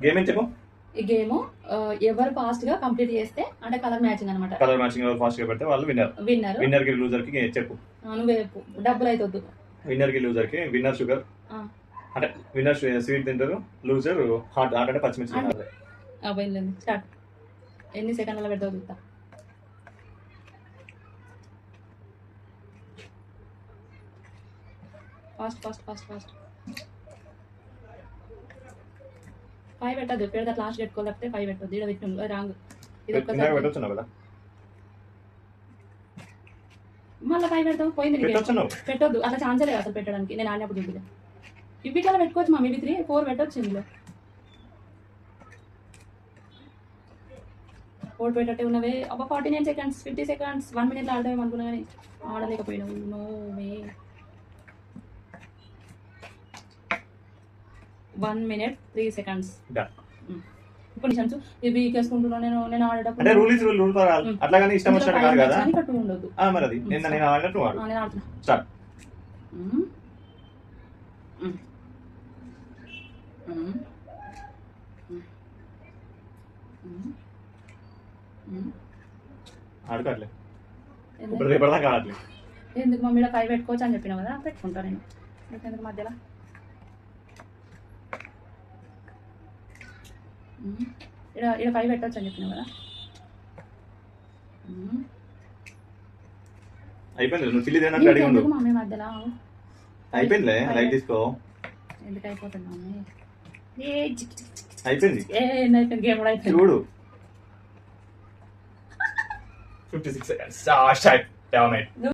Game ఏం చెప్పు. ఈ గేమ్ ఎవరు ఫాస్ట్ గా కంప్లీట్ చేస్తే అంటే కలర్ మ్యాచింగ్ అనమాట. కలర్ మ్యాచింగ్ ఎవరు ఫాస్ట్ గా పెడితే వాళ్ళు విన్నర్. విన్నర్ కి లూజర్ కి చెప్పు. నువ్వే చెప్పు. డబ్బులు అయితే వద్దు. విన్నర్ కి లూజర్ కి విన్నర్ షుగర్ అంటే విన్నర్ స్వీట్ తింటారు, లూజర్ హాట్ అంటే పచ్చిమిర్చి తినాలి. అబ్బాయి స్టార్ట్. ఎన్ని సెకండ్ల పెడతావు చూస్తా. Fast fast fast fast. 5 పెట్టద్దు. పెడితే లాస్ట్ పెట్టుకోవాలి, లేకపోతే 5 పెట్టద్దు. ఇక్కడ పెట్టు రాంగ్. ఇది ఒక్కసారి పెట్టొచ్చు కదా. మళ్ళీ 5 పెడతావు. పోయింది. పెట్టొద్దు. అట్లా ఛాన్స్ లేదు అసలు పెట్టడానికి. నేను ఆడినప్పుడు చూపిలే. ఇవి ఇట్లా పెట్టుకోవచ్చు మమ్మీ. ఇవి 3 4 పెట్టవచ్చు. ఇందులో 4 పెట్టట్టే ఉన్నవే. అబ్బా 49 seconds 50 seconds 1 minute ఆడతావేమో అనుకున్నా కానీ ఆడలేకపోయినావు. నో మే. 1 minute 3 seconds. ఇప్పుడు నిషాన్స్ ఇవి కేసుకుంటున్నా. నేను ఆడేటప్పుడు అంటే రూల్ ఇస్ రూల్ అట్లా కానీ ఇష్టం వచ్చినట్టు కాదు కదా. కట్టు ఉండదు. మరి అది నేను ఆడినట్టు ఆడు. నేను ఆడుతున్నా. స్టార్ట్. ఆడుకోవట్లే. ఇప్పుడు రేపటిదాకా ఆడట్లే. ఎందుకు మమ్మీ 5 పెట్టుకోవచ్చు అని చెప్పినా కదా, పెట్టుకుంటా నేను. ఎందుకు మధ్యలో ఇక్కడ 5 పెట్టవచ్చు అని చెప్పినా కదా. అయిపోయింది. నువ్వు చిల్లి తినట్టు అడిగి ఉండు. మమ్మీ మధ్యలో అయిపోయిందిలే. లైట్ తీసుకో. ఎందుకు అయిపోతుంది మమ్మీ? అయిపోయింది. గేమ్ కూడా అయిపోయింది. చూడు 56 seconds. Damn it.